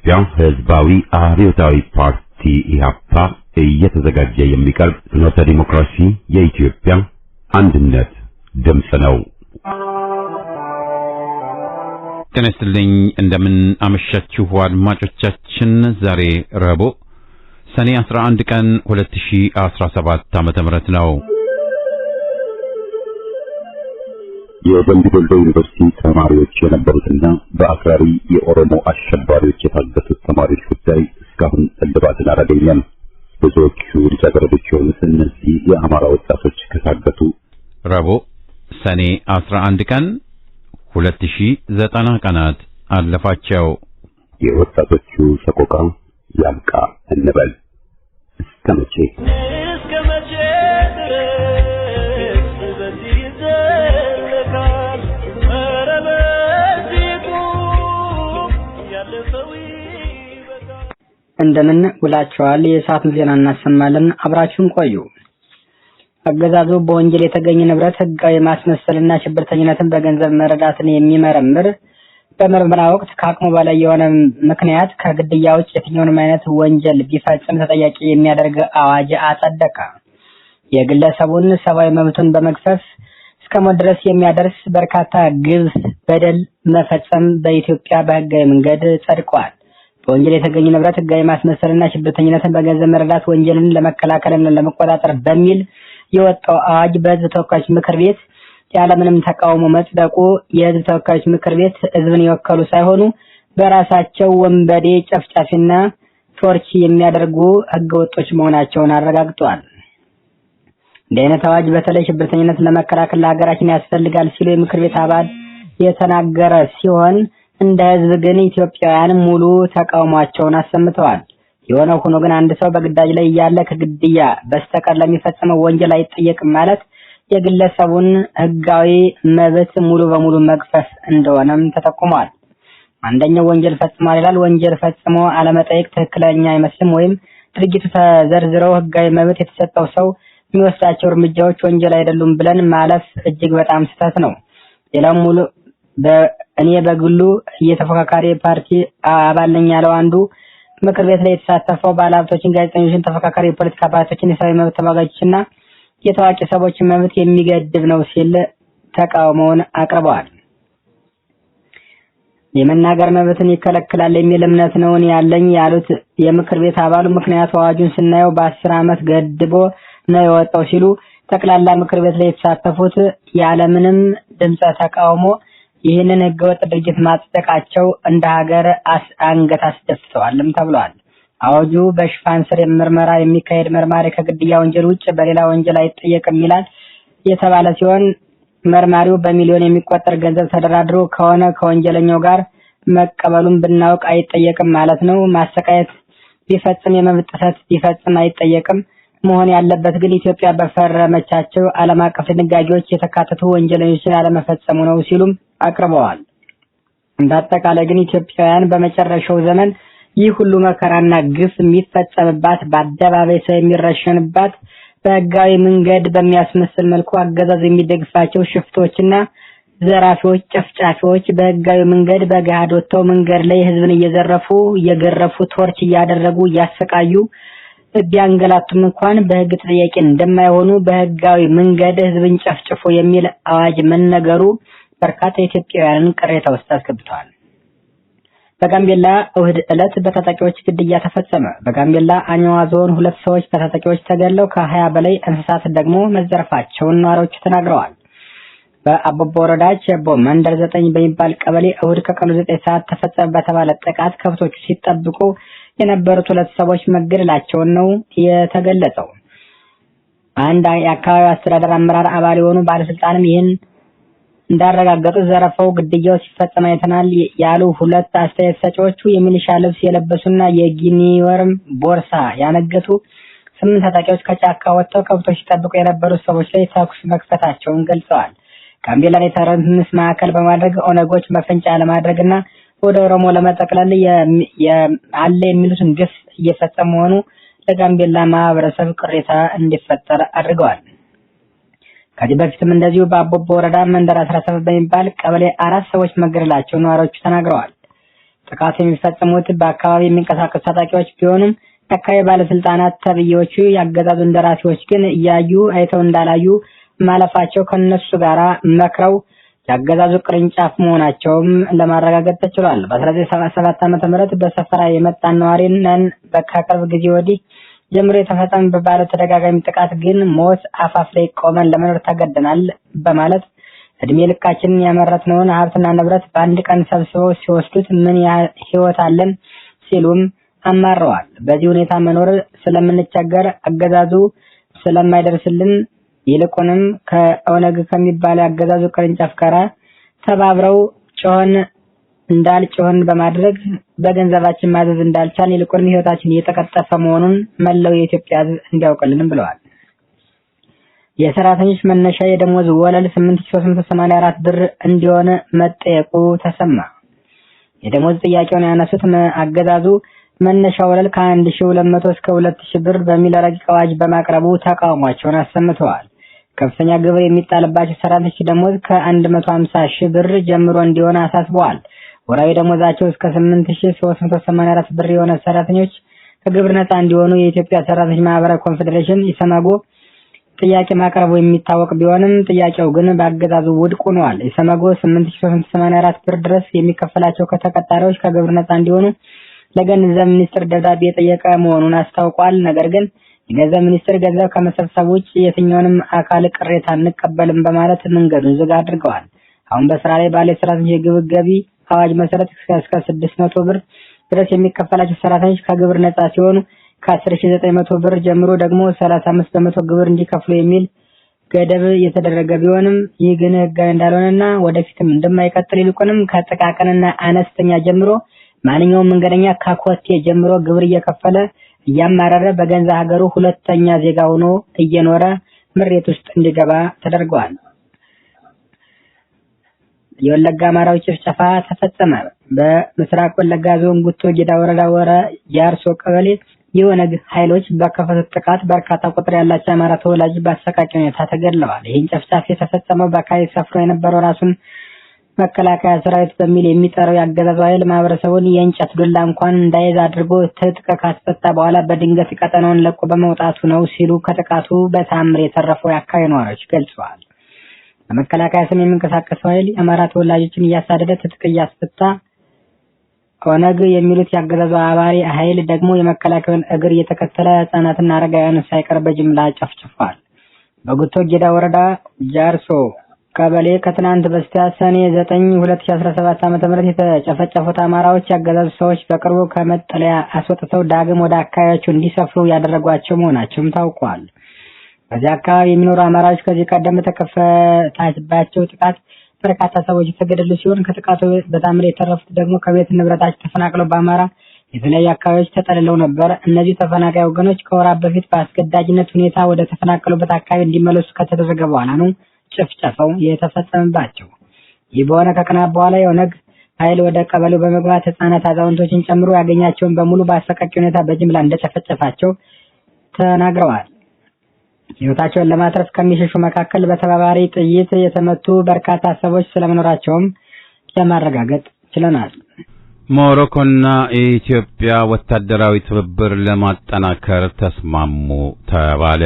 የኢትዮጵያ ሕዝባዊ አብዮታዊ ፓርቲ ኢህአፓ እየተዘጋጀ የሚቀርብ ፍኖተ ዲሞክራሲ የኢትዮጵያ አንድነት ድምጽ ነው። ጤና ይስጥልኝ፣ እንደምን አመሻችሁ አድማጮቻችን። ዛሬ ረቡዕ ሰኔ 11 ቀን 2017 ዓመተ ምህረት ነው። የደምቢ ዶሎ ዩኒቨርሲቲ ተማሪዎች የነበሩትና በአክራሪ የኦሮሞ አሸባሪዎች የታገቱት ተማሪዎች ጉዳይ እስካሁን እልባትን አላገኘም። ብዙዎቹ ልጃገረዶች የሆኑት እነዚህ የአማራ ወጣቶች ከታገቱ ረቡዕ ሰኔ 11 ቀን 2090 ቀናት አለፋቸው። የወጣቶቹ ሰቆቃ ያብቃ እንበል። እስከ መቼ እንደምን ውላችኋል? የሰዓቱን ዜና እናሰማለን። አብራችሁን ቆዩ። አገዛዙ በወንጀል የተገኘ ንብረት ህጋዊ ማስመሰልና ሽብርተኝነትን በገንዘብ መረዳትን የሚመረምር በምርመራ ወቅት ከአቅሙ በላይ የሆነ ምክንያት ከግድያ ውጭ የትኛውንም አይነት ወንጀል ቢፈጽም ተጠያቂ የሚያደርግ አዋጅ አጸደቀ። የግለሰቡን ሰብአዊ መብቱን በመግፈፍ እስከ ሞት ድረስ የሚያደርስ በርካታ ግፍ፣ በደል መፈጸም በኢትዮጵያ በህጋዊ መንገድ ጸድቋል። በወንጀል የተገኘ ንብረት ህጋዊ ማስመሰልና ሽብርተኝነትን በገንዘብ መረዳት ወንጀልን ለመከላከልና ለመቆጣጠር በሚል የወጣው አዋጅ በህዝብ ተወካዮች ምክር ቤት ያለምንም ተቃውሞ መጽደቁ የህዝብ ተወካዮች ምክር ቤት ህዝብን የወከሉ ሳይሆኑ በራሳቸው ወንበዴ ጨፍጫፊና ቶርች የሚያደርጉ ህገወጦች መሆናቸውን አረጋግጧል። እንዲህ አይነት አዋጅ በተለይ ሽብርተኝነትን ለመከላከል ለሀገራችን ያስፈልጋል ሲሉ የምክር ቤት አባል የተናገረ ሲሆን እንደ ህዝብ ግን ኢትዮጵያውያን ሙሉ ተቃውሟቸውን አሰምተዋል። የሆነ ሆኖ ግን አንድ ሰው በግዳጅ ላይ ያለ ከግድያ በስተቀር ለሚፈጽመው ወንጀል አይጠየቅም ማለት የግለሰቡን ህጋዊ መብት ሙሉ በሙሉ መግፈፍ እንደሆነም ተጠቁሟል። አንደኛው ወንጀል ፈጽሟል ይላል። ወንጀል ፈጽሞ አለመጠየቅ ትክክለኛ አይመስልም፣ ወይም ድርጊቱ ተዘርዝረው ህጋዊ መብት የተሰጠው ሰው የሚወስዳቸው እርምጃዎች ወንጀል አይደሉም ብለን ማለፍ እጅግ በጣም ስህተት ነው። ሌላው ሙሉ እኔ በግሉ የተፎካካሪ ፓርቲ አባል ነኝ ያለው አንዱ ምክር ቤት ላይ የተሳተፈው ባለሀብቶችን፣ ጋዜጠኞችን፣ ተፎካካሪ የፖለቲካ ፓርቲዎችን፣ የሰብአዊ መብት ተሟጋቾችና የታዋቂ ሰዎችን መብት የሚገድብ ነው ሲል ተቃውሞውን አቅርበዋል። የመናገር መብትን ይከለክላል የሚል እምነት ነው ያለኝ ያሉት የምክር ቤት አባሉ ምክንያቱ አዋጁን ስናየው በ10 ዓመት ገድቦ ነው የወጣው ሲሉ ጠቅላላ ምክር ቤት ላይ የተሳተፉት ያለምንም ድምፀ ተቃውሞ ይህንን ህገወጥ ድርጊት ማጽደቃቸው እንደ ሀገር አንገት አስደፍተዋልም ተብሏል። አዋጁ በሽፋን ስር ምርመራ የሚካሄድ መርማሪ ከግድያ ወንጀል ውጭ በሌላ ወንጀል አይጠየቅም ይላል የተባለ ሲሆን መርማሪው በሚሊዮን የሚቆጠር ገንዘብ ተደራድሮ ከሆነ ከወንጀለኛው ጋር መቀበሉን ብናውቅ አይጠየቅም ማለት ነው። ማሰቃየት ቢፈጽም የመብት ጥሰት ቢፈጽም አይጠየቅም። መሆን ያለበት ግን ኢትዮጵያ በፈረመቻቸው ዓለም አቀፍ ድንጋጌዎች የተካተቱ ወንጀለኞችን አለመፈጸሙ ነው ሲሉም አቅርበዋል። እንዳጠቃላይ ግን ኢትዮጵያውያን በመጨረሻው ዘመን ይህ ሁሉ መከራና ግፍ የሚፈጸምባት፣ በአደባባይ ሰው የሚረሸንባት፣ በህጋዊ መንገድ በሚያስመስል መልኩ አገዛዝ የሚደግፋቸው ሽፍቶችና ዘራፊዎች፣ ጨፍጫፊዎች በህጋዊ መንገድ በገሃድ ወጥተው መንገድ ላይ ህዝብን እየዘረፉ እየገረፉ ቶርች እያደረጉ እያሰቃዩ ቢያንገላቱም እንኳን በህግ ተጠያቂ እንደማይሆኑ በህጋዊ መንገድ ህዝብን ጨፍጭፎ የሚል አዋጅ መነገሩ በርካታ ኢትዮጵያውያንን ቅሬታ ውስጥ አስገብቷል። በጋምቤላ እሁድ ዕለት በታጣቂዎች ግድያ ተፈጸመ። በጋምቤላ አኛዋ ዞን 2 ሰዎች በታጣቂዎች ተገድለው ከ20 በላይ እንስሳት ደግሞ መዘረፋቸውን ነዋሪዎቹ ተናግረዋል። በአቦቦ ወረዳ ቸቦ መንደር 9 በሚባል ቀበሌ እሁድ ከቀኑ 9 ሰዓት ተፈጸመ በተባለ ጥቃት ከብቶቹ ሲጠብቁ የነበሩት 2 ሰዎች መገደላቸውን ነው የተገለጸው። አንድ የአካባቢው አስተዳደር አመራር አባል የሆኑ ባለስልጣንም ይህን እንዳረጋገጡ ዘረፋው፣ ግድያው ሲፈጸም አይተናል ያሉ 2 አስተያየት ሰጪዎቹ የሚሊሻ ልብስ የለበሱና የጊኒወርም ቦርሳ ያነገቱ 8 ታጣቂዎች ከጫካ ወጥተው ከብቶች ሲጠብቁ የነበሩ ሰዎች ላይ ተኩስ መክፈታቸውን ገልጸዋል። ጋምቤላን የትርምስ ማዕከል በማድረግ ኦነጎች መፈንጫ ለማድረግና ወደ ኦሮሞ ለመጠቅለል አለ የሚሉትን ግፍ እየፈጸሙ መሆኑ ለጋምቤላ ማህበረሰብ ቅሬታ እንዲፈጠር አድርገዋል። ከዚህ በፊትም እንደዚሁ በአቦቦ ወረዳ መንደር 17 በሚባል ቀበሌ 4 ሰዎች መገደላቸው ነዋሪዎቹ ተናግረዋል። ጥቃት የሚፈጽሙት በአካባቢ የሚንቀሳቀሱ ታጣቂዎች ቢሆኑም የአካባቢ ባለስልጣናት ተብዬዎቹ ያገዛዙ እንደራሴዎች ግን እያዩ አይተው እንዳላዩ ማለፋቸው ከነሱ ጋር መክረው ያገዛዙ ቅርንጫፍ መሆናቸውም ለማረጋገጥ ተችሏል። በ1977 ዓ.ም በሰፈራ የመጣን ነዋሪ ነን በከቅርብ ጊዜ ወዲህ ጀምሮ የተፈጸመ በባለ ተደጋጋሚ ጥቃት ግን ሞት አፋፍ ላይ ቆመን ለመኖር ተገደናል በማለት እድሜ ልካችንን ያመረትነውን ሀብትና ንብረት በአንድ ቀን ሰብስበው ሲወስዱት ምን ህይወት አለን ሲሉም አማረዋል። በዚህ ሁኔታ መኖር ስለምንቸገር አገዛዙ ስለማይደርስልን ይልቁንም ከኦነግ ከሚባለው አገዛዙ ቅርንጫፍ ጋር ተባብረው ጮህን በማድረግ በገንዘባችን ማዘዝ እንዳልቻል ይልቁንም ህይወታችን እየተቀጠፈ መሆኑን መላው የኢትዮጵያ ህዝብ እንዲያውቅልንም ብለዋል። የሰራተኞች መነሻ የደሞዝ ወለል 8384 ብር እንዲሆን መጠየቁ ተሰማ። የደሞዝ ጥያቄውን ያነሱት አገዛዙ መነሻ ወለል ከ1200 እስከ 2000 ብር በሚል ረቂቅ አዋጅ በማቅረቡ ተቃውሟቸውን አሰምተዋል። ከፍተኛ ግብር የሚጣልባቸው ሰራተኞች ደሞዝ ከ150 ሺህ ብር ጀምሮ እንዲሆን አሳስበዋል። ወራዊ ደሞዛቸው እስከ 8384 ብር የሆነ ሰራተኞች ከግብር ነፃ እንዲሆኑ የኢትዮጵያ ሰራተኞች ማህበራዊ ኮንፌዴሬሽን ኢሰመጎ ጥያቄ ማቅረቡ የሚታወቅ ቢሆንም ጥያቄው ግን በአገዛዙ ውድቅ ሆኗል። ኢሰመጎ 8384 ብር ድረስ የሚከፈላቸው ከተቀጣሪዎች ከግብር ነፃ እንዲሆኑ ለገንዘብ ሚኒስቴር ደብዳቤ የጠየቀ መሆኑን አስታውቋል። ነገር ግን የገንዘብ ሚኒስቴር ገንዘብ ከመሰብሰብ ውጭ የትኛውንም አካል ቅሬታ አንቀበልም በማለት መንገዱን ዝግ አድርገዋል። አሁን በስራ ላይ ባለ ሰራተኞች የግብር ገቢ አዋጅ መሰረት እስከ 600 ብር ድረስ የሚከፈላቸው ሰራተኞች ከግብር ነፃ ሲሆኑ ከ10900 ብር ጀምሮ ደግሞ 35% ግብር እንዲከፍሉ የሚል ገደብ የተደረገ ቢሆንም ይህ ግን ህጋዊ እንዳልሆነና ወደፊትም እንደማይቀጥል ይልቁንም ከጥቃቅንና አነስተኛ ጀምሮ ማንኛውም መንገደኛ ከኮቴ ጀምሮ ግብር እየከፈለ እያማረረ በገንዘብ ሀገሩ ሁለተኛ ዜጋ ሆኖ እየኖረ ምሬት ውስጥ እንዲገባ ተደርጓል። የወለጋ አማራዎች ጭፍጨፋ ተፈጸመ። በምስራቅ ወለጋ ዞን ጉቶ ጌዳ ወረዳ ጃርሶ ቀበሌ የኦነግ ኃይሎች በከፈቱት ጥቃት በርካታ ቁጥር ያላቸው አማራ ተወላጅ በአሰቃቂ ሁኔታ ተገድለዋል። ይህን ጭፍጨፋ የተፈጸመው በአካባቢ ሰፍሮ የነበረው ራሱን መከላከያ ሰራዊት በሚል የሚጠራው ያገዛዙ ኃይል ማህበረሰቡን የእንጨት ዱላ እንኳን እንዳይዝ አድርጎ ትጥቅ ካስፈታ በኋላ በድንገት ቀጠናውን ለቆ በመውጣቱ ነው ሲሉ ከጥቃቱ በታምር የተረፈው የአካባቢ ነዋሪዎች ገልጸዋል። በመከላከያ ስም የሚንቀሳቀሰው ኃይል የአማራ ተወላጆችን እያሳደደ ትጥቅ እያስፈታ ኦነግ የሚሉት ያገዛዙ አባሪ ኃይል ደግሞ የመከላከያውን እግር እየተከተለ ህጻናትና አረጋውያን ሳይቀር በጅምላ ጨፍጭፏል። በጉቶ ጌዳ ወረዳ ጃርሶ ቀበሌ ከትናንት በስቲያ ሰኔ 9 2017 ዓ.ም የተጨፈጨፉት አማራዎች ያገዛዙ ሰዎች በቅርቡ ከመጠለያ አስወጥተው ዳግም ወደ አካባቢያቸው እንዲሰፍሩ ያደረጓቸው መሆናቸውም ታውቋል። በዚህ አካባቢ የሚኖሩ አማራዎች ከዚህ ቀደም ተከፈተባቸው ጥቃት በርካታ ሰዎች የተገደሉ ሲሆን ከጥቃቱ በታምር የተረፉት ደግሞ ከቤት ንብረታቸው ተፈናቅለው በአማራ የተለያዩ አካባቢዎች ተጠልለው ነበር። እነዚህ ተፈናቃይ ወገኖች ከወራት በፊት በአስገዳጅነት ሁኔታ ወደ ተፈናቀሉበት አካባቢ እንዲመለሱ ከተደረገ በኋላ ነው ጭፍጨፋው የተፈጸመባቸው። ይህ በሆነ ከቀናት በኋላ የኦነግ ኃይል ወደ ቀበሌው በመግባት ህፃናት፣ አዛውንቶችን ጨምሮ ያገኛቸውን በሙሉ በአሰቃቂ ሁኔታ በጅምላ እንደጨፈጨፋቸው ተናግረዋል። ህይወታቸውን ለማትረፍ ከሚሸሹ መካከል በተባባሪ ጥይት የተመቱ በርካታ ሰዎች ስለመኖራቸውም ለማረጋገጥ ችለናል። ሞሮኮና የኢትዮጵያ ወታደራዊ ትብብር ለማጠናከር ተስማሙ ተባለ።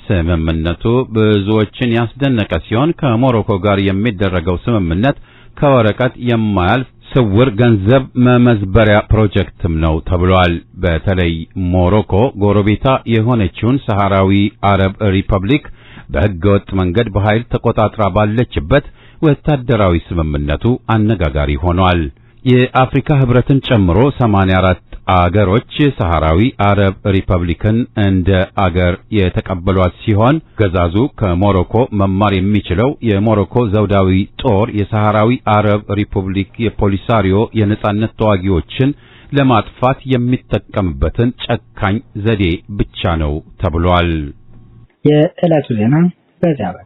ስምምነቱ ብዙዎችን ያስደነቀ ሲሆን ከሞሮኮ ጋር የሚደረገው ስምምነት ከወረቀት የማያልፍ ስውር ገንዘብ መመዝበሪያ ፕሮጀክትም ነው ተብሏል። በተለይ ሞሮኮ ጎረቤታ የሆነችውን ሰሃራዊ አረብ ሪፐብሊክ በህገወጥ መንገድ በኃይል ተቆጣጥራ ባለችበት ወታደራዊ ስምምነቱ አነጋጋሪ ሆኗል። የአፍሪካ ህብረትን ጨምሮ 84 አገሮች ሰሃራዊ አረብ ሪፐብሊክን እንደ አገር የተቀበሏት ሲሆን ገዛዙ ከሞሮኮ መማር የሚችለው የሞሮኮ ዘውዳዊ ጦር የሰሃራዊ አረብ ሪፐብሊክ የፖሊሳሪዮ የነጻነት ተዋጊዎችን ለማጥፋት የሚጠቀምበትን ጨካኝ ዘዴ ብቻ ነው ተብሏል። የዕለቱ ዜና በዚያ በቃ።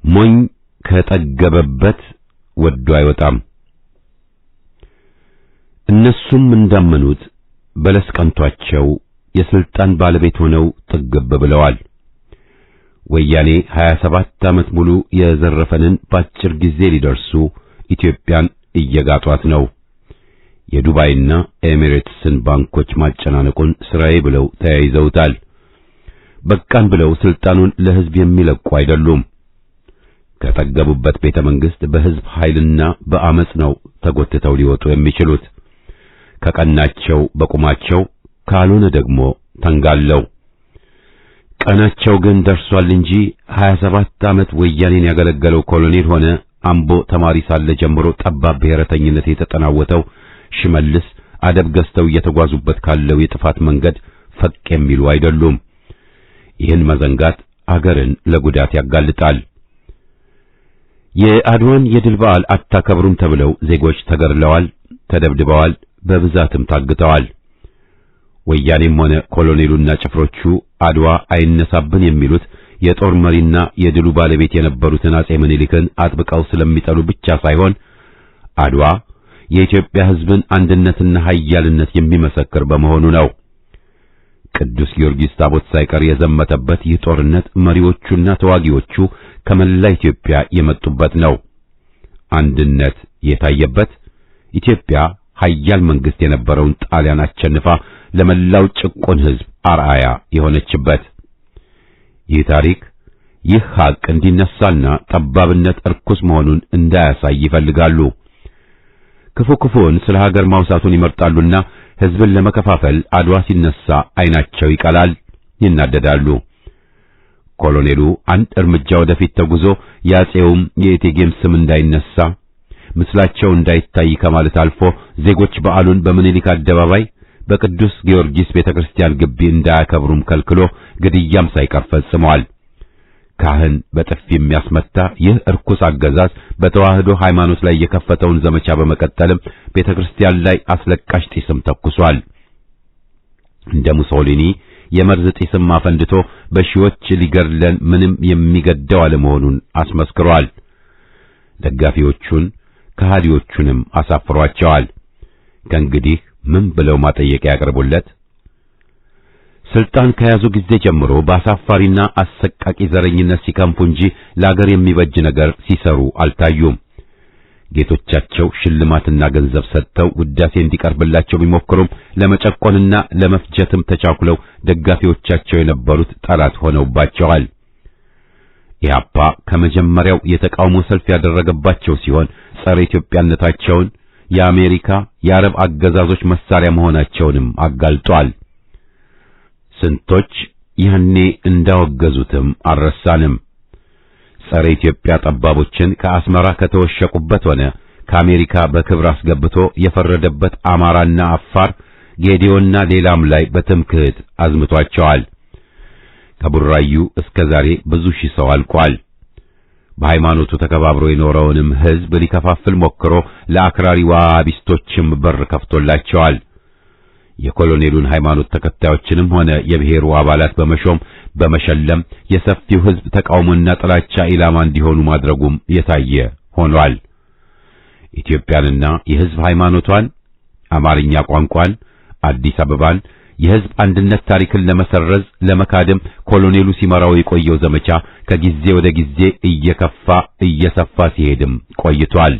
ሞኝ ከጠገበበት ወዶ አይወጣም። እነሱም እንዳመኑት በለስ ቀንቷቸው የስልጣን ባለቤት ሆነው ጥግብ ብለዋል። ወያኔ 27 ዓመት ሙሉ የዘረፈንን በአጭር ጊዜ ሊደርሱ ኢትዮጵያን እየጋጧት ነው። የዱባይና ኤሚሬትስን ባንኮች ማጨናነቁን ስራዬ ብለው ተያይዘውታል። በቃን ብለው ስልጣኑን ለህዝብ የሚለቁ አይደሉም። ከጠገቡበት ቤተ መንግስት በህዝብ ኃይልና በአመጽ ነው ተጎትተው ሊወጡ የሚችሉት። ከቀናቸው በቁማቸው ካልሆነ ደግሞ ተንጋለው። ቀናቸው ግን ደርሷል እንጂ 27 ዓመት ወያኔን ያገለገለው ኮሎኔል ሆነ አምቦ ተማሪ ሳለ ጀምሮ ጠባብ ብሔረተኝነት የተጠናወተው ሽመልስ አደብ ገዝተው እየተጓዙበት ካለው የጥፋት መንገድ ፈቅ የሚሉ አይደሉም። ይህን መዘንጋት አገርን ለጉዳት ያጋልጣል። የአድዋን የድል በዓል አታከብሩም ተብለው ዜጎች ተገድለዋል፣ ተደብድበዋል፣ በብዛትም ታግተዋል። ወያኔም ሆነ ኮሎኔሉና ጭፍሮቹ አድዋ አይነሳብን የሚሉት የጦር መሪና የድሉ ባለቤት የነበሩትን አጼ ምኒልክን አጥብቀው ስለሚጠሉ ብቻ ሳይሆን አድዋ የኢትዮጵያ ሕዝብን አንድነትና ኃያልነት የሚመሰክር በመሆኑ ነው። ቅዱስ ጊዮርጊስ ታቦት ሳይቀር የዘመተበት ይህ ጦርነት መሪዎቹና ተዋጊዎቹ ከመላ ኢትዮጵያ የመጡበት ነው። አንድነት የታየበት፣ ኢትዮጵያ ኃያል መንግስት የነበረውን ጣሊያን አሸንፋ ለመላው ጭቆን ሕዝብ አርአያ የሆነችበት ይህ ታሪክ ይህ ሀቅ እንዲነሳና ጠባብነት እርኩስ መሆኑን እንዳያሳይ ይፈልጋሉ። ክፉን ስለ ሀገር ማውሳቱን ይመርጣሉና ሕዝብን ለመከፋፈል አድዋ ሲነሳ አይናቸው ይቀላል፣ ይናደዳሉ። ኮሎኔሉ አንድ እርምጃ ወደፊት ተጉዞ ያጼውም የእቴጌም ስም እንዳይነሳ ምስላቸው እንዳይታይ ከማለት አልፎ ዜጎች በዓሉን በምኒልክ አደባባይ በቅዱስ ጊዮርጊስ ቤተክርስቲያን ግቢ እንዳያከብሩም ከልክሎ ግድያም ሳይቀር ፈጽመዋል። ካህን በጥፊ የሚያስመታ ይህ እርኩስ አገዛዝ በተዋህዶ ሃይማኖት ላይ የከፈተውን ዘመቻ በመቀጠልም ቤተክርስቲያን ላይ አስለቃሽ ጢስም ተኩሷል። እንደ ሙሶሊኒ የመርዝ ጢስም አፈንድቶ በሺዎች ሊገድለን ምንም የሚገደው አለመሆኑን አስመስክሯል። ደጋፊዎቹን ከሃዲዎቹንም አሳፍሯቸዋል። ከእንግዲህ ምን ብለው ማጠየቂያ ያቀርቡለት? ስልጣን ከያዙ ጊዜ ጀምሮ በአሳፋሪና አሰቃቂ ዘረኝነት ሲከንፉ እንጂ ለአገር የሚበጅ ነገር ሲሰሩ አልታዩም። ጌቶቻቸው ሽልማትና ገንዘብ ሰጥተው ውዳሴ እንዲቀርብላቸው ቢሞክሩም ለመጨቆንና ለመፍጀትም ተቻኩለው ደጋፊዎቻቸው የነበሩት ጠላት ሆነውባቸዋል። ኢህአፓ ከመጀመሪያው የተቃውሞ ሰልፍ ያደረገባቸው ሲሆን ጸረ ኢትዮጵያነታቸውን የአሜሪካ የአረብ አገዛዞች መሳሪያ መሆናቸውንም አጋልጧል። ስንቶች ያኔ እንዳወገዙትም አልረሳንም። ጸረ ኢትዮጵያ ጠባቦችን ከአስመራ ከተወሸቁበት ሆነ ከአሜሪካ በክብር አስገብቶ የፈረደበት አማራና አፋር፣ ጌዲዮና ሌላም ላይ በትምክህት አዝምቷቸዋል። ከቡራዩ እስከ ዛሬ ብዙ ሺህ ሰው አልቋል። በሃይማኖቱ ተከባብሮ የኖረውንም ሕዝብ ሊከፋፍል ሞክሮ ለአክራሪ ዋሃቢስቶችም በር ከፍቶላቸዋል። የኮሎኔሉን ሃይማኖት ተከታዮችንም ሆነ የብሔሩ አባላት በመሾም በመሸለም የሰፊው ሕዝብ ተቃውሞና ጥላቻ ኢላማ እንዲሆኑ ማድረጉም የታየ ሆኗል። ኢትዮጵያንና የሕዝብ ሃይማኖቷን፣ አማርኛ ቋንቋን፣ አዲስ አበባን፣ የሕዝብ አንድነት ታሪክን ለመሰረዝ ለመካደም ኮሎኔሉ ሲመራው የቆየው ዘመቻ ከጊዜ ወደ ጊዜ እየሰፋ ሲሄድም ቆይቷል።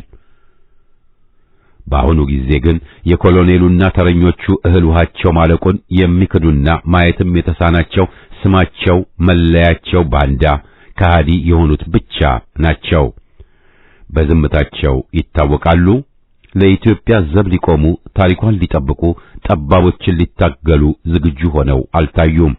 በአሁኑ ጊዜ ግን የኮሎኔሉና ተረኞቹ እህል ውሃቸው ማለቁን የሚክዱና ማየትም የተሳናቸው ስማቸው መለያቸው ባንዳ ከሃዲ የሆኑት ብቻ ናቸው። በዝምታቸው ይታወቃሉ። ለኢትዮጵያ ዘብ ሊቆሙ፣ ታሪኳን ሊጠብቁ፣ ጠባቦችን ሊታገሉ ዝግጁ ሆነው አልታዩም።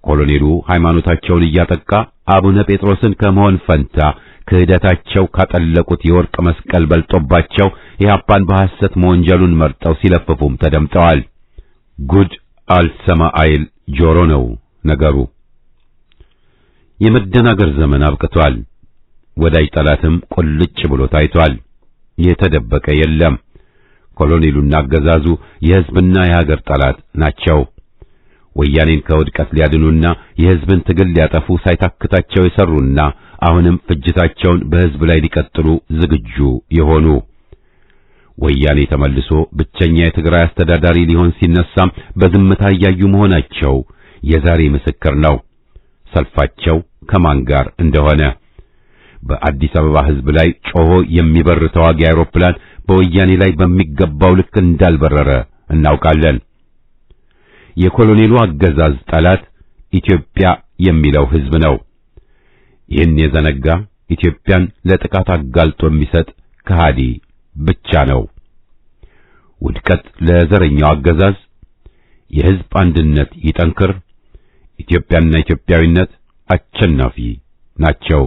ኮሎኔሉ ሃይማኖታቸውን እያጠቃ አቡነ ጴጥሮስን ከመሆን ፈንታ ክህደታቸው ካጠለቁት የወርቅ መስቀል በልጦባቸው ኢህአፓን በሐሰት መወንጀሉን መርጠው ሲለፍፉም ተደምጠዋል። ጉድ አልሰማ አይል ጆሮ ነው ነገሩ። የመደናገር ዘመን አብቅቷል። ወዳጅ ጠላትም ቁልጭ ብሎ ታይቷል። የተደበቀ የለም። ኮሎኔሉና አገዛዙ የሕዝብና የሀገር ጠላት ናቸው። ወያኔን ከውድቀት ሊያድኑና የሕዝብን ትግል ሊያጠፉ ሳይታክታቸው የሰሩና አሁንም ፍጅታቸውን በሕዝብ ላይ ሊቀጥሉ ዝግጁ የሆኑ ወያኔ ተመልሶ ብቸኛ የትግራይ አስተዳዳሪ ሊሆን ሲነሳም በዝምታ እያዩ መሆናቸው የዛሬ ምስክር ነው። ሰልፋቸው ከማን ጋር እንደሆነ በአዲስ አበባ ሕዝብ ላይ ጮሆ የሚበር ተዋጊ አውሮፕላን በወያኔ ላይ በሚገባው ልክ እንዳልበረረ እናውቃለን። የኮሎኔሉ አገዛዝ ጠላት ኢትዮጵያ የሚለው ሕዝብ ነው። ይህን የዘነጋ ኢትዮጵያን ለጥቃት አጋልጦ የሚሰጥ ከሃዲ ብቻ ነው። ውድቀት ለዘረኛው አገዛዝ። የሕዝብ አንድነት ይጠንክር። ኢትዮጵያና ኢትዮጵያዊነት አሸናፊ ናቸው።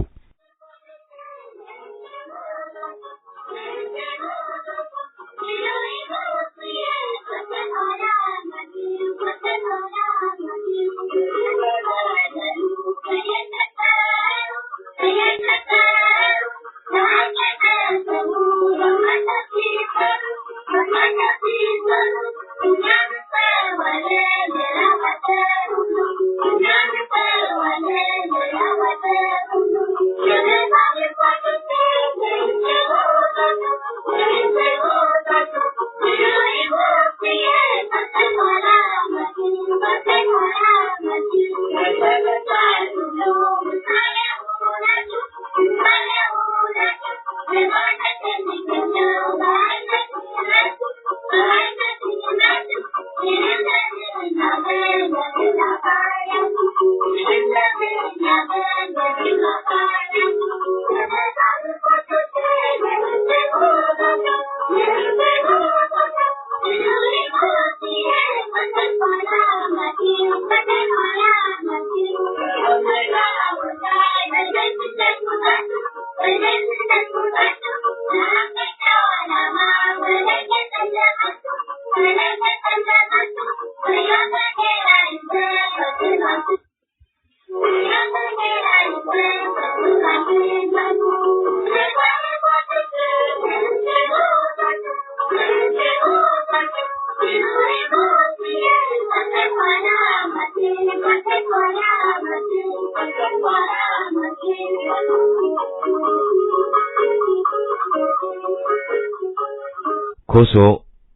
ኮሶ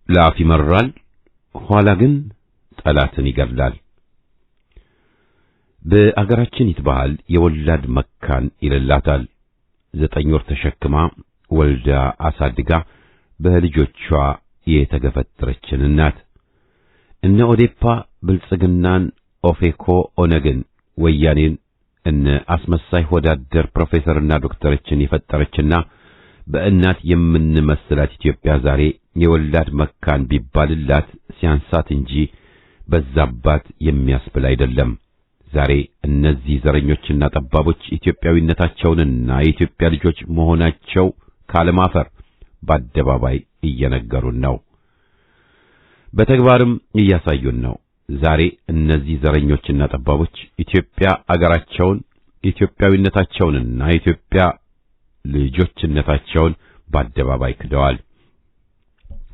ለአፍ ይመራል፣ ኋላ ግን ጠላትን ይገድላል። በአገራችን ይትባሃል የወላድ መካን ይልላታል። 9 ወር ተሸክማ ወልዳ አሳድጋ በልጆቿ የተገፈተረችን እናት እነ ኦዴፓ ብልጽግናን፣ ኦፌኮ፣ ኦነግን፣ ወያኔን እነ አስመሳይ ሆዳደር ፕሮፌሰርና ዶክተሮችን የፈጠረችና በእናት የምንመስላት ኢትዮጵያ ዛሬ የወላድ መካን ቢባልላት ሲያንሳት እንጂ በዛባት የሚያስብል አይደለም። ዛሬ እነዚህ ዘረኞችና ጠባቦች ኢትዮጵያዊነታቸውንና የኢትዮጵያ ልጆች መሆናቸው ካለማፈር በአደባባይ እየነገሩን ነው። በተግባርም እያሳዩን ነው። ዛሬ እነዚህ ዘረኞችና ጠባቦች ኢትዮጵያ አገራቸውን፣ ኢትዮጵያዊነታቸውንና የኢትዮጵያ ልጆችነታቸውን በአደባባይ ክደዋል።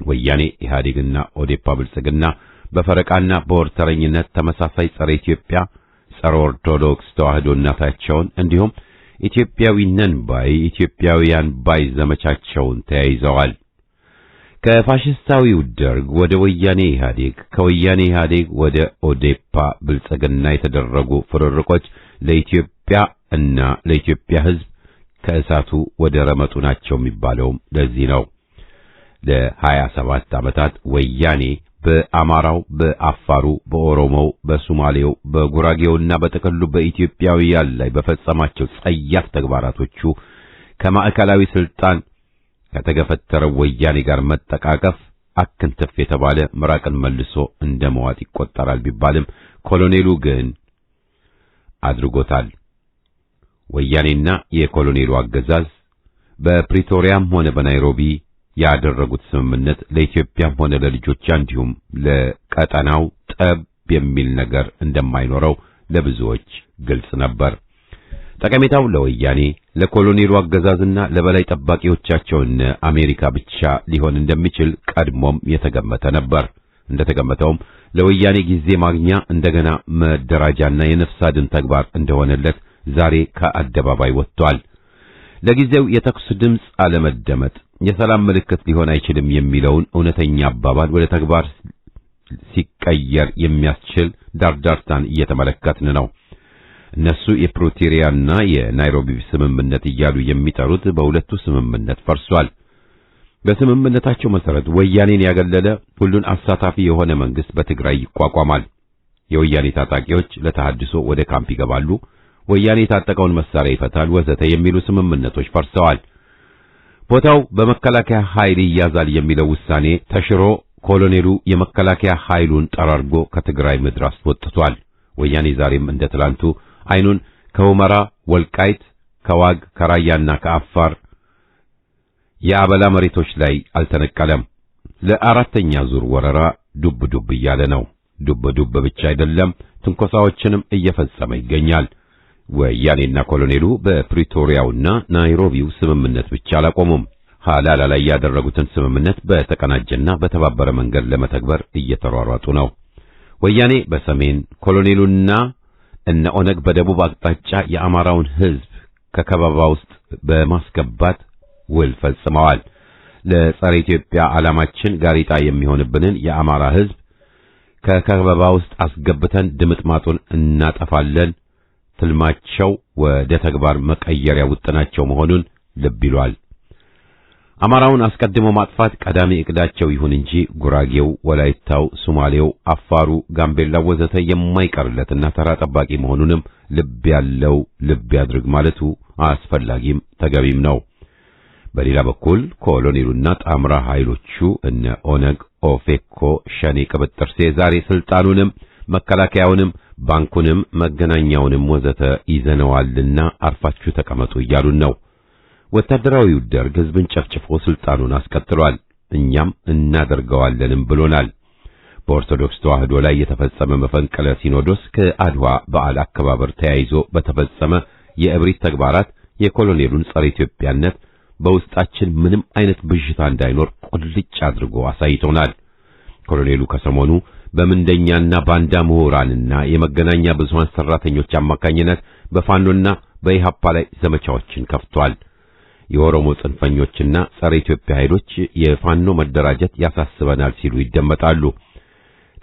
ወያኔ ኢህአዴግና ኦዴፓ ብልጽግና በፈረቃና በወርተረኝነት ተመሳሳይ ጸረ ኢትዮጵያ፣ ጸረ ኦርቶዶክስ ተዋህዶነታቸውን እንዲሁም ኢትዮጵያዊ ነን ባይ ኢትዮጵያውያን ባይ ዘመቻቸውን ተያይዘዋል። ከፋሽስታዊው ደርግ ወደ ወያኔ ኢህአዴግ፣ ከወያኔ ኢህአዴግ ወደ ኦዴፓ ብልጽግና የተደረጉ ፍርርቆች ለኢትዮጵያ እና ለኢትዮጵያ ሕዝብ ከእሳቱ ወደ ረመጡ ናቸው የሚባለውም ለዚህ ነው። ለ27 ዓመታት ወያኔ በአማራው፣ በአፋሩ፣ በኦሮሞው፣ በሶማሌው፣ በጉራጌውና በተከሉ በኢትዮጵያውያን ላይ በፈጸማቸው ጸያፍ ተግባራቶቹ ከማዕከላዊ ስልጣን ከተገፈተረው ወያኔ ጋር መጠቃቀፍ አክንተፍ የተባለ ምራቅን መልሶ እንደመዋጥ ይቆጠራል ቢባልም ኮሎኔሉ ግን አድርጎታል። ወያኔና የኮሎኔሉ አገዛዝ በፕሪቶሪያም ሆነ በናይሮቢ ያደረጉት ስምምነት ለኢትዮጵያም ሆነ ለልጆቿ እንዲሁም ለቀጠናው ጠብ የሚል ነገር እንደማይኖረው ለብዙዎች ግልጽ ነበር። ጠቀሜታው ለወያኔ፣ ለኮሎኔሉ አገዛዝና ለበላይ ጠባቂዎቻቸው እነ አሜሪካ ብቻ ሊሆን እንደሚችል ቀድሞም የተገመተ ነበር። እንደተገመተውም ለወያኔ ጊዜ ማግኛ እንደገና መደራጃና የነፍስ አድን ተግባር እንደሆነለት ዛሬ ከአደባባይ ወጥቷል። ለጊዜው የተኩስ ድምፅ አለመደመጥ የሰላም ምልክት ሊሆን አይችልም የሚለውን እውነተኛ አባባል ወደ ተግባር ሲቀየር የሚያስችል ዳርዳርታን እየተመለከትን ነው። እነሱ የፕሪቶሪያና የናይሮቢ ስምምነት እያሉ የሚጠሩት በሁለቱ ስምምነት ፈርሷል። በስምምነታቸው መሰረት ወያኔን ያገለለ ሁሉን አሳታፊ የሆነ መንግስት በትግራይ ይቋቋማል። የወያኔ ታጣቂዎች ለተሐድሶ ወደ ካምፕ ይገባሉ፣ ወያኔ የታጠቀውን መሳሪያ ይፈታል፣ ወዘተ የሚሉ ስምምነቶች ፈርሰዋል። ቦታው በመከላከያ ኃይል ይያዛል የሚለው ውሳኔ ተሽሮ ኮሎኔሉ የመከላከያ ኃይሉን ጠራርጎ ከትግራይ ምድር አስወጥቷል። ወያኔ ዛሬም እንደ ትላንቱ አይኑን ከሁመራ፣ ወልቃይት፣ ከዋግ፣ ከራያና ከአፋር የአበላ መሬቶች ላይ አልተነቀለም። ለአራተኛ ዙር ወረራ ዱብ ዱብ እያለ ነው። ዱብ ዱብ ብቻ አይደለም፣ ትንኮሳዎችንም እየፈጸመ ይገኛል። ወያኔና ኮሎኔሉ በፕሪቶሪያውና ናይሮቢው ስምምነት ብቻ አላቆሙም። ሐላላ ላይ ያደረጉትን ስምምነት በተቀናጀና በተባበረ መንገድ ለመተግበር እየተሯሯጡ ነው። ወያኔ በሰሜን ኮሎኔሉና እነ ኦነግ በደቡብ አቅጣጫ የአማራውን ሕዝብ ከከበባ ውስጥ በማስገባት ውል ፈጽመዋል። ለጸረ ኢትዮጵያ ዓላማችን ጋሪጣ የሚሆንብንን የአማራ ሕዝብ ከከበባ ውስጥ አስገብተን ድምጥማጡን እናጠፋለን። ትልማቸው ወደ ተግባር መቀየሪያ ውጥናቸው መሆኑን ልብ ይሏል። አማራውን አስቀድሞ ማጥፋት ቀዳሚ እቅዳቸው ይሁን እንጂ ጉራጌው፣ ወላይታው፣ ሶማሌው፣ አፋሩ፣ ጋምቤላው ወዘተ የማይቀርለትና ተራ ጠባቂ መሆኑንም ልብ ያለው ልብ ያድርግ ማለቱ አስፈላጊም ተገቢም ነው። በሌላ በኩል ኮሎኔሉና ጣምራ ኃይሎቹ እነ ኦነግ፣ ኦፌኮ፣ ሸኔ፣ ቅብጥርሴ ዛሬ ስልጣኑንም መከላከያውንም ባንኩንም መገናኛውንም ወዘተ ይዘነዋልና አርፋችሁ ተቀመጡ እያሉን ነው። ወታደራዊው ደርግ ሕዝብን ጨፍጭፎ ስልጣኑን አስቀጥሏል። እኛም እናደርገዋለንም ብሎናል። በኦርቶዶክስ ተዋህዶ ላይ የተፈጸመ መፈንቅለ ሲኖዶስ ከአድዋ በዓል አከባበር ተያይዞ በተፈጸመ የእብሪት ተግባራት የኮሎኔሉን ጸረ ኢትዮጵያነት በውስጣችን ምንም አይነት ብዥታ እንዳይኖር ቁልጭ አድርጎ አሳይቶናል። ኮሎኔሉ ከሰሞኑ በምንደኛና ባንዳ ምሁራንና የመገናኛ ብዙሃን ሰራተኞች አማካኝነት በፋኖና በኢሃፓ ላይ ዘመቻዎችን ከፍቷል። የኦሮሞ ጽንፈኞችና ጸረ ኢትዮጵያ ኃይሎች የፋኖ መደራጀት ያሳስበናል ሲሉ ይደመጣሉ።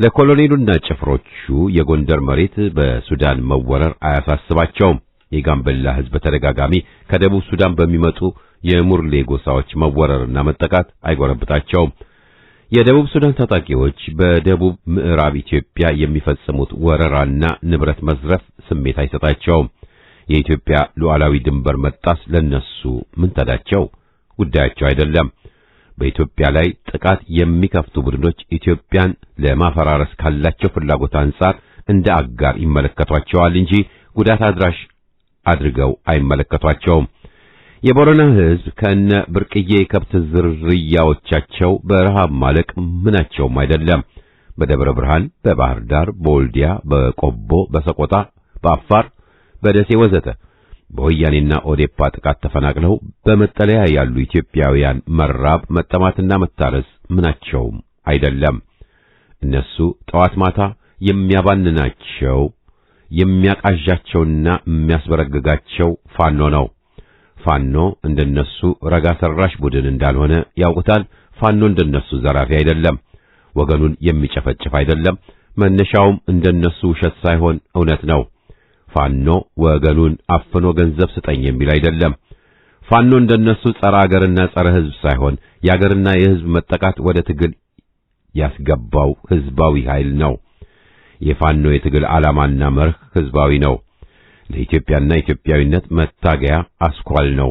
ለኮሎኔሉና ጭፍሮቹ የጎንደር መሬት በሱዳን መወረር አያሳስባቸውም። የጋምቤላ ሕዝብ በተደጋጋሚ ከደቡብ ሱዳን በሚመጡ የሙርሌ ጎሳዎች መወረርና መጠቃት አይጎረብጣቸውም። የደቡብ ሱዳን ታጣቂዎች በደቡብ ምዕራብ ኢትዮጵያ የሚፈጽሙት ወረራና ንብረት መዝረፍ ስሜት አይሰጣቸውም። የኢትዮጵያ ሉዓላዊ ድንበር መጣስ ለነሱ ምን ተዳቸው? ጉዳያቸው አይደለም። በኢትዮጵያ ላይ ጥቃት የሚከፍቱ ቡድኖች ኢትዮጵያን ለማፈራረስ ካላቸው ፍላጎት አንጻር እንደ አጋር ይመለከቷቸዋል እንጂ ጉዳት አድራሽ አድርገው አይመለከቷቸውም። የቦረና ሕዝብ ከነ ብርቅዬ የከብት ዝርያዎቻቸው በረሃብ ማለቅ ምናቸውም አይደለም። በደብረ ብርሃን፣ በባህር ዳር፣ በወልዲያ፣ በቆቦ፣ በሰቆጣ፣ በአፋር፣ በደሴ ወዘተ በወያኔና ኦዴፓ ጥቃት ተፈናቅለው በመጠለያ ያሉ ኢትዮጵያውያን መራብ፣ መጠማትና መታረስ ምናቸውም አይደለም። እነሱ ጠዋት ማታ የሚያባንናቸው የሚያቃዣቸውና የሚያስበረግጋቸው ፋኖ ነው። ፋኖ እንደነሱ ረጋ ሰራሽ ቡድን እንዳልሆነ ያውቁታል። ፋኖ እንደነሱ ዘራፊ አይደለም። ወገኑን የሚጨፈጭፍ አይደለም። መነሻውም እንደነሱ ውሸት ሳይሆን እውነት ነው። ፋኖ ወገኑን አፍኖ ገንዘብ ስጠኝ የሚል አይደለም። ፋኖ እንደነሱ ጸረ አገርና ጸረ ሕዝብ ሳይሆን የአገርና የሕዝብ መጠቃት ወደ ትግል ያስገባው ሕዝባዊ ኃይል ነው። የፋኖ የትግል ዓላማና መርህ ሕዝባዊ ነው። ለኢትዮጵያና ኢትዮጵያዊነት መታገያ አስኳል ነው።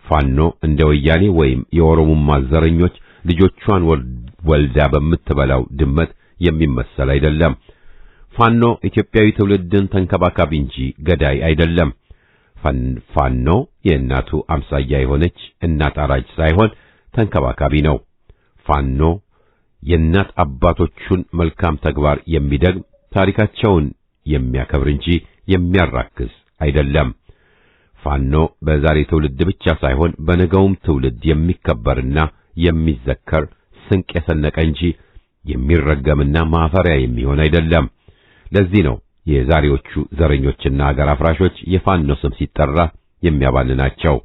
ፋኖ እንደ ወያኔ ወይም የኦሮሞማ ዘረኞች ልጆቿን ወልዳ በምትበላው ድመት የሚመሰል አይደለም። ፋኖ ኢትዮጵያዊ ትውልድን ተንከባካቢ እንጂ ገዳይ አይደለም። ፋኖ የእናቱ አምሳያ የሆነች እናት አራጅ ሳይሆን ተንከባካቢ ነው። ፋኖ የእናት አባቶቹን መልካም ተግባር የሚደግም ታሪካቸውን የሚያከብር እንጂ የሚያራክስ አይደለም። ፋኖ በዛሬ ትውልድ ብቻ ሳይሆን በነገውም ትውልድ የሚከበርና የሚዘከር ስንቅ የሰነቀ እንጂ የሚረገምና ማፈሪያ የሚሆን አይደለም። ለዚህ ነው የዛሬዎቹ ዘረኞችና ሀገር አፍራሾች የፋኖ ስም ሲጠራ የሚያባልናቸው።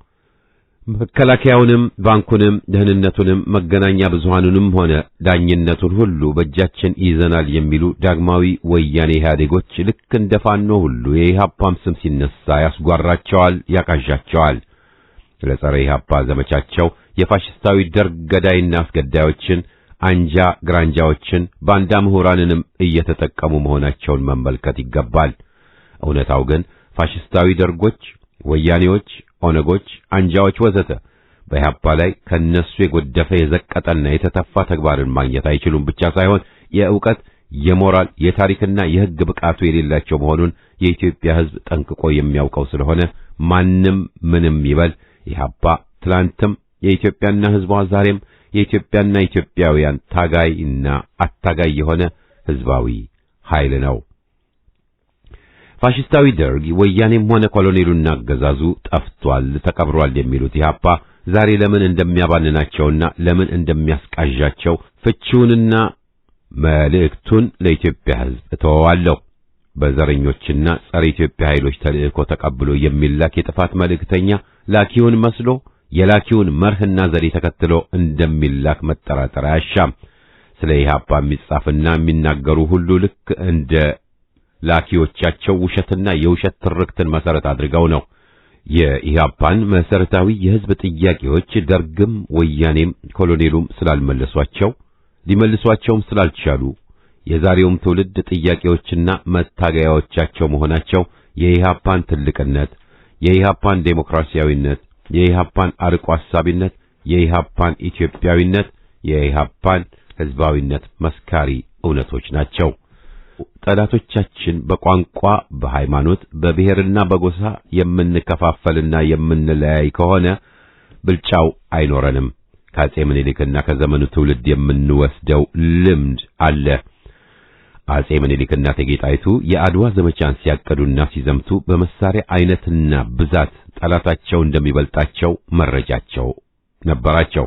መከላከያውንም ባንኩንም ደህንነቱንም መገናኛ ብዙሃኑንም ሆነ ዳኝነቱን ሁሉ በእጃችን ይዘናል የሚሉ ዳግማዊ ወያኔ ኢህአዴጎች ልክ እንደ ፋኖ ሁሉ የኢህአፓም ስም ሲነሳ ያስጓራቸዋል፣ ያቃዣቸዋል። ለጸረ ኢህአፓ ዘመቻቸው የፋሽስታዊ ደርግ ገዳይና አስገዳዮችን አንጃ ግራንጃዎችን ባንዳ ምሁራንንም እየተጠቀሙ መሆናቸውን መመልከት ይገባል። እውነታው ግን ፋሽስታዊ ደርጎች፣ ወያኔዎች፣ ኦነጎች፣ አንጃዎች ወዘተ በኢህአፓ ላይ ከነሱ የጎደፈ የዘቀጠና የተተፋ ተግባርን ማግኘት አይችሉም ብቻ ሳይሆን የዕውቀት፣ የሞራል፣ የታሪክና የሕግ ብቃቱ የሌላቸው መሆኑን የኢትዮጵያ ሕዝብ ጠንቅቆ የሚያውቀው ስለሆነ ማንም ምንም ይበል ኢህአፓ ትላንትም የኢትዮጵያና ሕዝቧ ዛሬም የኢትዮጵያና ኢትዮጵያውያን ታጋይና አታጋይ የሆነ ሕዝባዊ ኃይል ነው። ፋሽስታዊ ደርግ ወያኔም ሆነ ኮሎኔሉና አገዛዙ ጠፍቷል፣ ተቀብሯል የሚሉት ኢህአፓ ዛሬ ለምን እንደሚያባንናቸውና ለምን እንደሚያስቃዣቸው ፍቺውንና መልእክቱን ለኢትዮጵያ ሕዝብ እተወዋለሁ። በዘረኞችና ጸረ ኢትዮጵያ ኃይሎች ተልእኮ ተቀብሎ የሚላክ የጥፋት መልእክተኛ ላኪውን መስሎ የላኪውን መርህና ዘዴ ተከትሎ እንደሚላክ መጠራጠር አያሻም። ስለ ኢህአፓ የሚጻፍና የሚናገሩ ሁሉ ልክ እንደ ላኪዎቻቸው ውሸትና የውሸት ትርክትን መሰረት አድርገው ነው። የኢህአፓን መሰረታዊ የህዝብ ጥያቄዎች ደርግም ወያኔም ኮሎኔሉም ስላልመለሷቸው ሊመልሷቸውም ስላልቻሉ የዛሬውም ትውልድ ጥያቄዎችና መታገያዎቻቸው መሆናቸው የኢህአፓን ትልቅነት፣ የኢህአፓን ዴሞክራሲያዊነት፣ የኢህአፓን አርቆ አሳቢነት፣ የኢህአፓን ኢትዮጵያዊነት፣ የኢህአፓን ህዝባዊነት መስካሪ እውነቶች ናቸው። ጠላቶቻችን በቋንቋ፣ በሃይማኖት፣ በብሔርና በጎሳ የምንከፋፈልና የምንለያይ ከሆነ ብልጫው አይኖረንም። ከአጼ ምኒልክና ከዘመኑ ትውልድ የምንወስደው ልምድ አለ። አጼ ምኒልክና እቴጌ ጣይቱ የአድዋ ዘመቻን ሲያቀዱና ሲዘምቱ በመሳሪያ አይነትና ብዛት ጠላታቸው እንደሚበልጣቸው መረጃቸው ነበራቸው።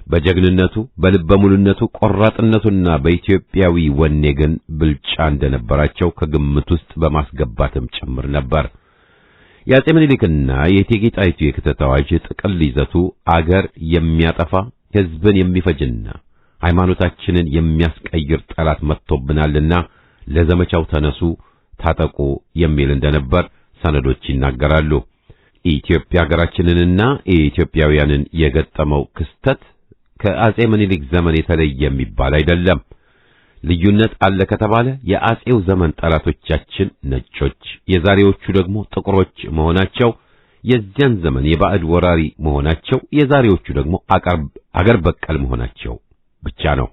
በጀግንነቱ በልበ ሙሉነቱ ቆራጥነቱና በኢትዮጵያዊ ወኔ ግን ብልጫ እንደነበራቸው ከግምት ውስጥ በማስገባትም ጭምር ነበር። የአጼ ምኒልክና የእቴጌ ጣይቱ የክተት አዋጅ ጥቅል ይዘቱ አገር የሚያጠፋ ሕዝብን የሚፈጅና ሃይማኖታችንን የሚያስቀይር ጠላት መጥቶብናልና ለዘመቻው ተነሱ፣ ታጠቁ የሚል እንደነበር ሰነዶች ይናገራሉ። ኢትዮጵያ ሀገራችንንና የኢትዮጵያውያንን የገጠመው ክስተት ከአጼ ምኒልክ ዘመን የተለየ የሚባል አይደለም። ልዩነት አለ ከተባለ የአጼው ዘመን ጠላቶቻችን ነጮች፣ የዛሬዎቹ ደግሞ ጥቁሮች መሆናቸው፣ የዚያን ዘመን የባዕድ ወራሪ መሆናቸው፣ የዛሬዎቹ ደግሞ አገር በቀል መሆናቸው ብቻ ነው።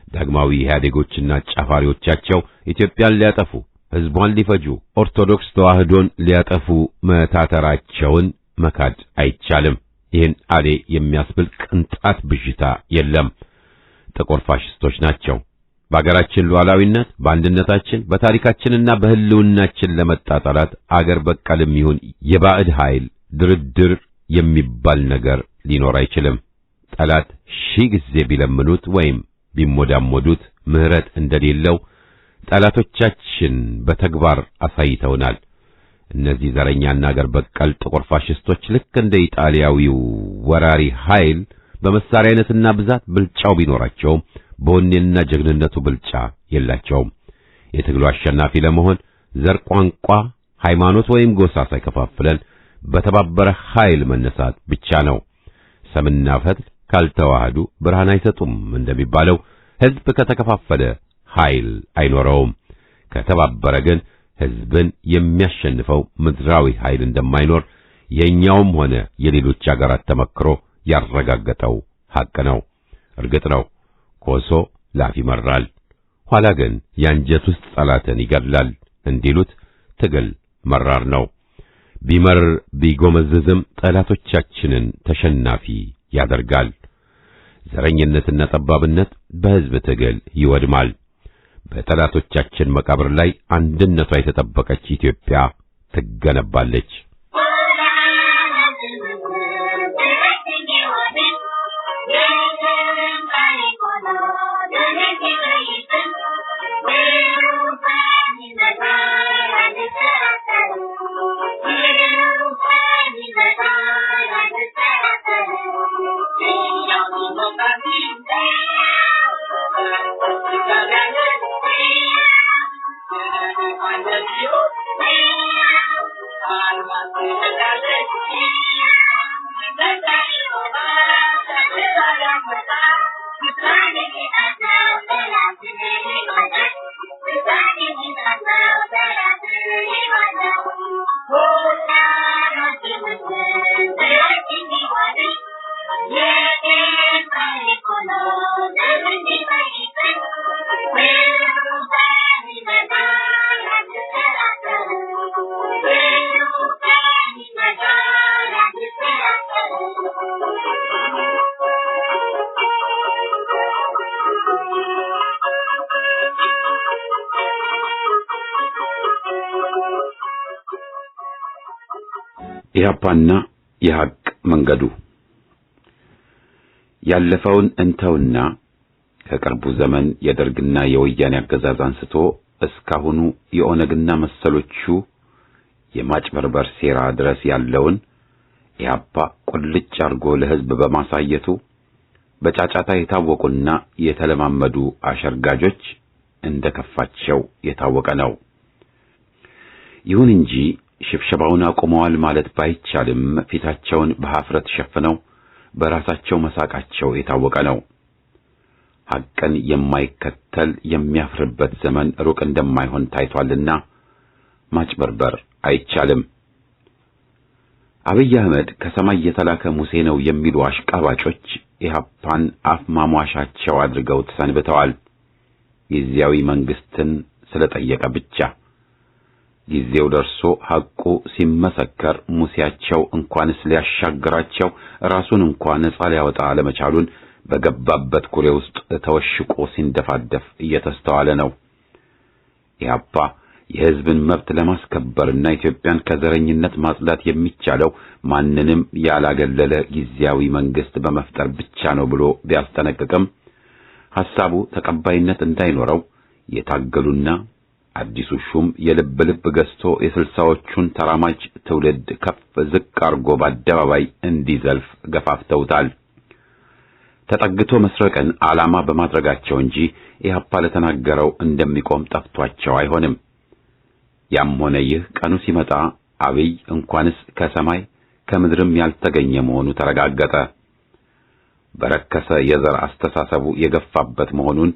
ዳግማዊ ኢህአዴጎችና ጫፋሪዎቻቸው ኢትዮጵያን ሊያጠፉ፣ ሕዝቧን ሊፈጁ፣ ኦርቶዶክስ ተዋህዶን ሊያጠፉ መታተራቸውን መካድ አይቻልም። ይህን አሌ የሚያስብል ቅንጣት ብዥታ የለም። ጥቁር ፋሽስቶች ናቸው። በአገራችን ሉዓላዊነት፣ በአንድነታችን፣ በታሪካችንና በህልውናችን ለመጣ ጠላት አገር በቀልም ይሁን የባዕድ ኃይል ድርድር የሚባል ነገር ሊኖር አይችልም። ጠላት ሺህ ጊዜ ቢለምኑት ወይም ቢሞዳሞዱት ምህረት እንደሌለው ጠላቶቻችን በተግባር አሳይተውናል። እነዚህ ዘረኛና አገር በቀል ጥቁር ፋሽስቶች ልክ እንደ ኢጣሊያዊው ወራሪ ኃይል በመሳሪያ አይነትና ብዛት ብልጫው ቢኖራቸውም በወኔና ጀግንነቱ ብልጫ የላቸውም። የትግሉ አሸናፊ ለመሆን ዘር፣ ቋንቋ፣ ሃይማኖት ወይም ጎሳ ሳይከፋፍለን በተባበረ ኃይል መነሳት ብቻ ነው። ሰምና ፈትል ካልተዋህዱ ብርሃን አይሰጡም እንደሚባለው ሕዝብ ከተከፋፈለ ኃይል አይኖረውም። ከተባበረ ግን ሕዝብን የሚያሸንፈው ምድራዊ ኃይል እንደማይኖር የኛውም ሆነ የሌሎች አገራት ተመክሮ ያረጋገጠው ሐቅ ነው። እርግጥ ነው ኮሶ ላፍ ይመራል፣ ኋላ ግን የአንጀት ውስጥ ጠላትን ይገድላል እንዲሉት ትግል መራር ነው። ቢመር ቢጎመዝዝም ጠላቶቻችንን ተሸናፊ ያደርጋል። ዘረኝነትና ጠባብነት በሕዝብ ትግል ይወድማል። በጠላቶቻችን መቃብር ላይ አንድነቷ የተጠበቀች ኢትዮጵያ ትገነባለች። ኢህአፓና የሐቅ መንገዱ ያለፈውን እንተውና ከቅርቡ ዘመን የደርግና የወያኔ አገዛዝ አንስቶ እስካሁኑ የኦነግና መሰሎቹ የማጭበርበር ሴራ ድረስ ያለውን ኢህአፓ ቁልጭ አርጎ ለህዝብ በማሳየቱ በጫጫታ የታወቁና የተለማመዱ አሸርጋጆች እንደከፋቸው የታወቀ ነው። ይሁን እንጂ ሽብሸባውን አቁመዋል ማለት ባይቻልም ፊታቸውን በሐፍረት ሸፍነው በራሳቸው መሳቃቸው የታወቀ ነው። ሐቅን የማይከተል የሚያፍርበት ዘመን ሩቅ እንደማይሆን ታይቷልና ማጭበርበር አይቻልም። አብይ አህመድ ከሰማይ የተላከ ሙሴ ነው የሚሉ አሽቃባጮች ኢህአፓን አፍ ማሟሻቸው አድርገው ተሰንብተዋል። ጊዜያዊ መንግስትን ስለጠየቀ ብቻ ጊዜው ደርሶ ሐቁ ሲመሰከር ሙሴያቸው እንኳንስ ሊያሻግራቸው ራሱን እንኳን ነጻ ሊያወጣ አለመቻሉን በገባበት ኩሬ ውስጥ ተወሽቆ ሲንደፋደፍ እየተስተዋለ ነው። ኢህአፓ የህዝብን መብት ለማስከበርና ኢትዮጵያን ከዘረኝነት ማጽዳት የሚቻለው ማንንም ያላገለለ ጊዜያዊ መንግስት በመፍጠር ብቻ ነው ብሎ ቢያስጠነቅቅም ሐሳቡ ተቀባይነት እንዳይኖረው የታገሉና አዲሱ ሹም የልብ ገዝቶ የስልሳዎቹን ተራማጅ ትውልድ ከፍ ዝቅ አርጎ በአደባባይ እንዲዘልፍ ገፋፍተውታል። ተጠግቶ መስረቅን ዓላማ በማድረጋቸው እንጂ ኢህአፓ ለተናገረው እንደሚቆም ጠፍቷቸው አይሆንም። ያም ሆነ ይህ ቀኑ ሲመጣ አብይ እንኳንስ ከሰማይ ከምድርም ያልተገኘ መሆኑ ተረጋገጠ። በረከሰ የዘር አስተሳሰቡ የገፋበት መሆኑን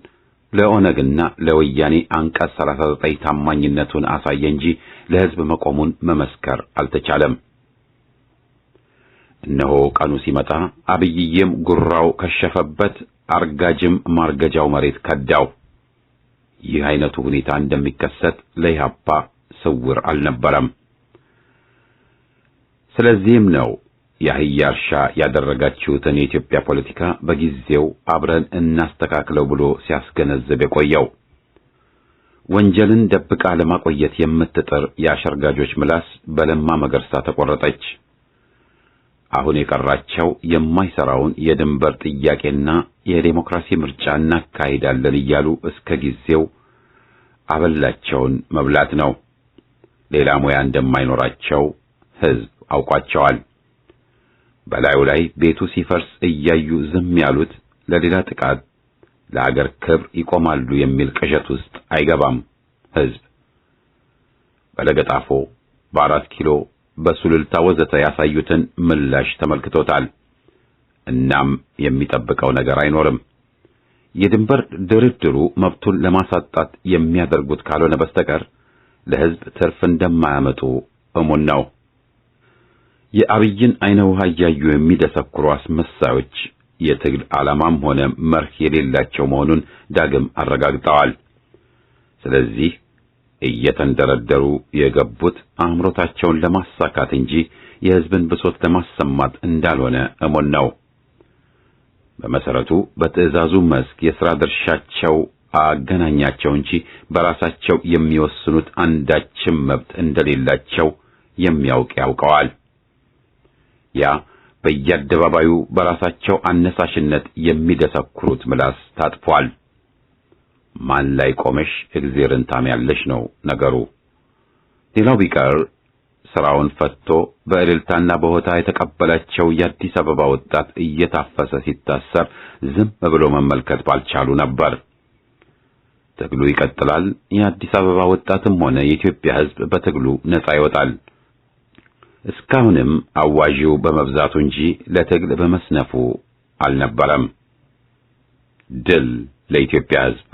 ለኦነግና ለወያኔ አንቀጽ 39 ታማኝነቱን አሳየ እንጂ ለህዝብ መቆሙን መመስከር አልተቻለም። እነሆ ቀኑ ሲመጣ አብይዬም ጉራው ከሸፈበት፣ አርጋጅም ማርገጃው መሬት ከዳው። ይህ አይነቱ ሁኔታ እንደሚከሰት ለኢህአፓ ስውር አልነበረም። ስለዚህም ነው የአህያ እርሻ ያደረጋችሁትን የኢትዮጵያ ፖለቲካ በጊዜው አብረን እናስተካክለው ብሎ ሲያስገነዝብ የቆየው። ወንጀልን ደብቃ ለማቆየት የምትጥር የአሸርጋጆች ምላስ በለማ መገርሳ ተቆረጠች። አሁን የቀራቸው የማይሰራውን የድንበር ጥያቄና የዴሞክራሲ ምርጫ እናካሂዳለን እያሉ እስከ ጊዜው አበላቸውን መብላት ነው። ሌላ ሙያ እንደማይኖራቸው ህዝብ አውቋቸዋል። በላዩ ላይ ቤቱ ሲፈርስ እያዩ ዝም ያሉት ለሌላ ጥቃት ለአገር ክብር ይቆማሉ የሚል ቅዠት ውስጥ አይገባም ህዝብ። በለገጣፎ፣ በአራት ኪሎ፣ በሱሉልታ ወዘተ ያሳዩትን ምላሽ ተመልክቶታል። እናም የሚጠብቀው ነገር አይኖርም። የድንበር ድርድሩ መብቱን ለማሳጣት የሚያደርጉት ካልሆነ በስተቀር ለህዝብ ትርፍ እንደማያመጡ እሙን ነው። የአብይን አይነ ውሃ እያዩ የሚደሰኩሩ አስመሳዮች የትግል ዓላማም ሆነ መርህ የሌላቸው መሆኑን ዳግም አረጋግጠዋል። ስለዚህ እየተንደረደሩ የገቡት አምሮታቸውን ለማሳካት እንጂ የህዝብን ብሶት ለማሰማት እንዳልሆነ እሙን ነው። በመሰረቱ በትዕዛዙ መስክ የሥራ ድርሻቸው አገናኛቸው እንጂ በራሳቸው የሚወስኑት አንዳችም መብት እንደሌላቸው የሚያውቅ ያውቀዋል። ያ በየአደባባዩ በራሳቸው አነሳሽነት የሚደሰኩሩት ምላስ ታጥፏል። ማን ላይ ቆመሽ እግዚአብሔርን ታሚያለሽ ነው ነገሩ። ሌላው ቢቀር ስራውን ፈትቶ በእልልታና በሆታ የተቀበላቸው የአዲስ አበባ ወጣት እየታፈሰ ሲታሰር ዝም ብሎ መመልከት ባልቻሉ ነበር። ትግሉ ይቀጥላል። የአዲስ አበባ ወጣትም ሆነ የኢትዮጵያ ሕዝብ በትግሉ ነጻ ይወጣል። እስካሁንም አዋዢው በመብዛቱ እንጂ ለትግል በመስነፉ አልነበረም። ድል ለኢትዮጵያ ሕዝብ።